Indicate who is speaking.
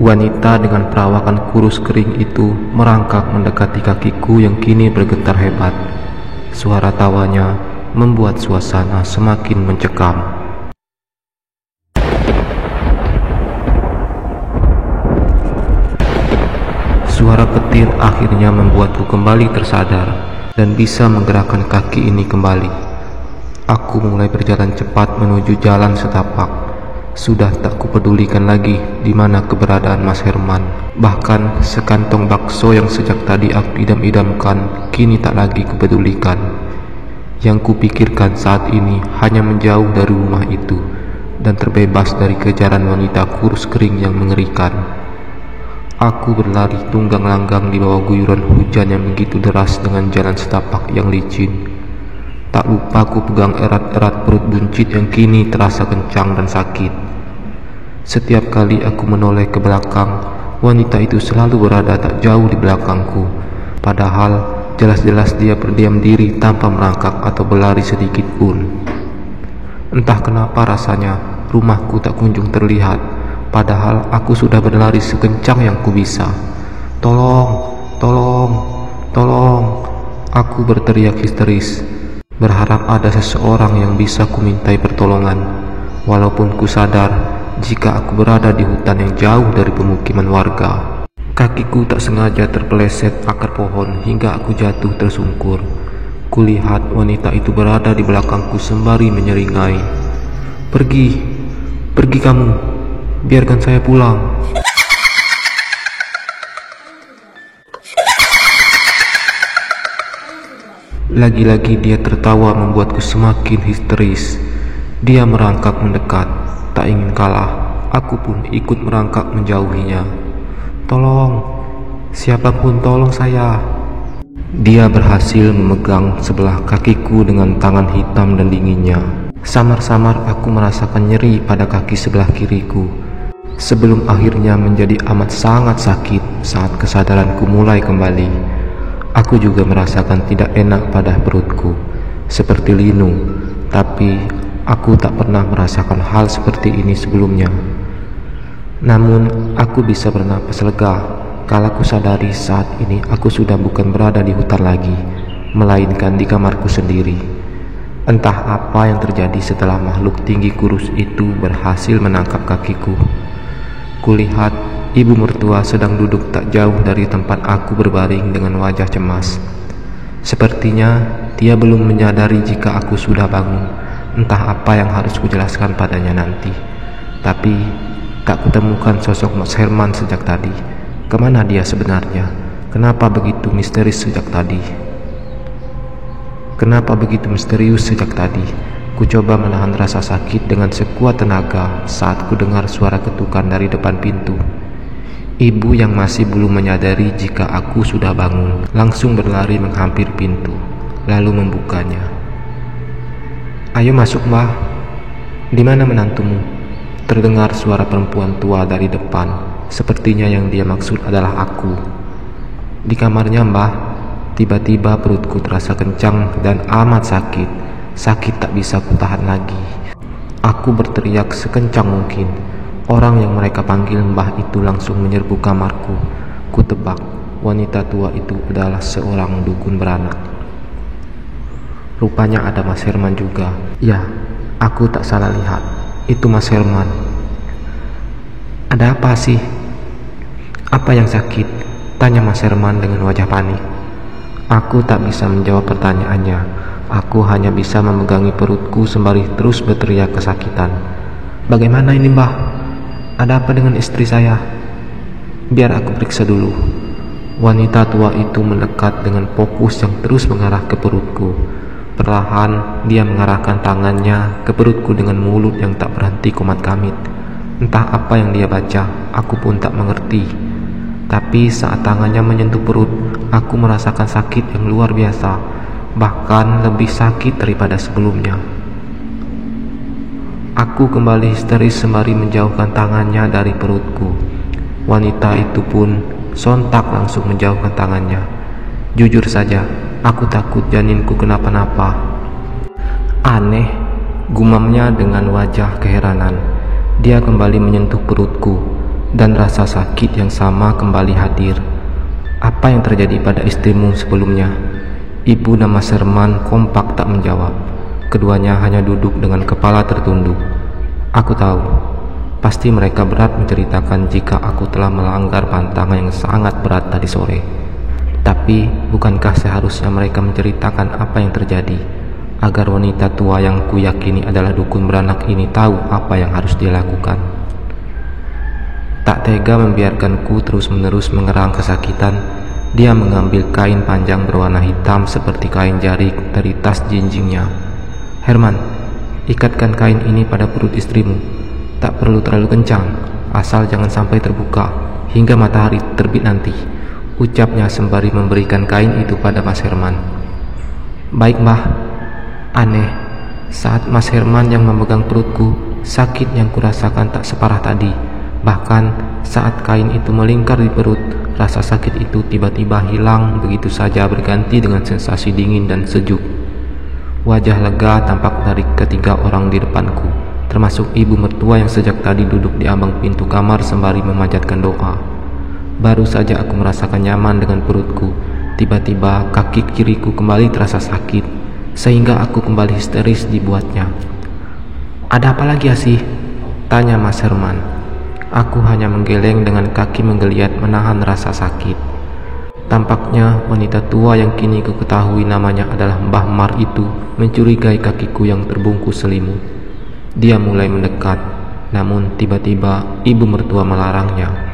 Speaker 1: Wanita dengan perawakan kurus kering itu merangkak mendekati kakiku yang kini bergetar hebat. Suara tawanya membuat suasana semakin mencekam. Suara petir akhirnya membuatku kembali tersadar dan bisa menggerakkan kaki ini kembali. Aku mulai berjalan cepat menuju jalan setapak. Sudah tak kupedulikan lagi di mana keberadaan Mas Herman. Bahkan sekantong bakso yang sejak tadi aku idam-idamkan kini tak lagi kupedulikan. Yang kupikirkan saat ini hanya menjauh dari rumah itu dan terbebas dari kejaran wanita kurus kering yang mengerikan. Aku berlari tunggang langgang di bawah guyuran hujan yang begitu deras dengan jalan setapak yang licin. Tak lupa ku pegang erat-erat perut buncit yang kini terasa kencang dan sakit. Setiap kali aku menoleh ke belakang, wanita itu selalu berada tak jauh di belakangku. Padahal jelas-jelas dia berdiam diri tanpa merangkak atau berlari sedikit pun. Entah kenapa rasanya rumahku tak kunjung terlihat, padahal aku sudah berlari sekencang yang ku bisa. Tolong, tolong, tolong, aku berteriak histeris, berharap ada seseorang yang bisa kumintai pertolongan, walaupun ku sadar jika aku berada di hutan yang jauh dari pemukiman warga. Kakiku tak sengaja terpeleset akar pohon hingga aku jatuh tersungkur. Kulihat wanita itu berada di belakangku sembari menyeringai, "Pergi, pergi kamu, biarkan saya pulang." Lagi-lagi dia tertawa membuatku semakin histeris. Dia merangkak mendekat. Tak ingin kalah, aku pun ikut merangkak menjauhinya. "Tolong, siapapun tolong saya." Dia berhasil memegang sebelah kakiku dengan tangan hitam dan dinginnya. Samar-samar aku merasakan nyeri pada kaki sebelah kiriku, sebelum akhirnya menjadi amat sangat sakit saat kesadaranku mulai kembali. Aku juga merasakan tidak enak pada perutku, seperti linu, tapi aku tak pernah merasakan hal seperti ini sebelumnya. Namun aku bisa bernapas lega kala ku sadari saat ini aku sudah bukan berada di hutan lagi, melainkan di kamarku sendiri. Entah apa yang terjadi setelah makhluk tinggi kurus itu berhasil menangkap kakiku. Kulihat ibu mertua sedang duduk tak jauh dari tempat aku berbaring dengan wajah cemas. Sepertinya dia belum menyadari jika aku sudah bangun. Entah apa yang harus kujelaskan padanya nanti. Tapi tak kutemukan sosok Mas Herman sejak tadi. Kemana dia sebenarnya? Kenapa begitu misterius sejak tadi? Kenapa begitu misterius sejak tadi? Ku coba menahan rasa sakit dengan sekuat tenaga saat ku dengar suara ketukan dari depan pintu. Ibu yang masih belum menyadari jika aku sudah bangun langsung berlari menghampiri pintu, lalu membukanya. "Ayo masuk, Mbah. Di mana menantumu?" Terdengar suara perempuan tua dari depan. Sepertinya yang dia maksud adalah aku. "Di kamarnya, Mbah." Tiba-tiba perutku terasa kencang dan amat sakit. Sakit tak bisa kutahan lagi. Aku berteriak sekencang mungkin. Orang yang mereka panggil Mbah itu langsung menyerbu kamarku. Kutebak wanita tua itu adalah seorang dukun beranak. Rupanya ada Mas Herman juga. Ya, aku tak salah lihat. Itu Mas Herman. "Ada apa sih? Apa yang sakit?" tanya Mas Herman dengan wajah panik. Aku tak bisa menjawab pertanyaannya. Aku hanya bisa memegangi perutku sembari terus berteriak kesakitan. "Bagaimana ini, Mbah? Ada apa dengan istri saya? Biar aku periksa dulu." Wanita tua itu mendekat dengan fokus yang terus mengarah ke perutku. Perlahan dia mengarahkan tangannya ke perutku dengan mulut yang tak berhenti komat-kamit. Entah apa yang dia baca, aku pun tak mengerti. Tapi saat tangannya menyentuh perut, aku merasakan sakit yang luar biasa, bahkan lebih sakit daripada sebelumnya. Aku kembali histeris sembari menjauhkan tangannya dari perutku. Wanita itu pun sontak langsung menjauhkan tangannya. Jujur saja, aku takut janinku kenapa-napa. "Aneh," gumamnya dengan wajah keheranan. Dia kembali menyentuh perutku. dan rasa sakit yang sama kembali hadir. "Apa yang terjadi pada istrimu sebelumnya?" Ibu dan Mas Herman kompak tak menjawab. Keduanya hanya duduk dengan kepala tertunduk. Aku tahu, pasti mereka berat menceritakan jika aku telah melanggar pantangan yang sangat berat tadi sore. Tapi, bukankah seharusnya mereka menceritakan apa yang terjadi, agar wanita tua yang kuyakini adalah dukun beranak ini tahu apa yang harus dia lakukan? Tak tega membiarkanku terus-menerus mengerang kesakitan, dia mengambil kain panjang berwarna hitam seperti kain jarik dari tas jinjingnya. "Herman, ikatkan kain ini pada perut istrimu. Tak perlu terlalu kencang, asal jangan sampai terbuka hingga matahari terbit nanti," ucapnya sembari memberikan kain itu pada Mas Herman. "Baik, Mbah." Aneh, saat Mas Herman yang memegang perutku, sakit yang kurasakan tak separah tadi. Bahkan saat kain itu melingkar di perut, rasa sakit itu tiba-tiba hilang begitu saja, berganti dengan sensasi dingin dan sejuk. Wajah lega tampak dari ketiga orang di depanku, termasuk ibu mertua yang sejak tadi duduk di ambang pintu kamar sembari memanjatkan doa. Baru saja aku merasakan nyaman dengan perutku, tiba-tiba kaki kiriku kembali terasa sakit, sehingga aku kembali histeris dibuatnya. "Ada apa lagi, Asih?" tanya Mas Herman. Aku hanya menggeleng dengan kaki menggeliat menahan rasa sakit. Tampaknya wanita tua yang kini ku ketahui namanya adalah Mbah Mar itu mencurigai kakiku yang terbungkus selimut. Dia mulai mendekat, namun tiba-tiba ibu mertua melarangnya.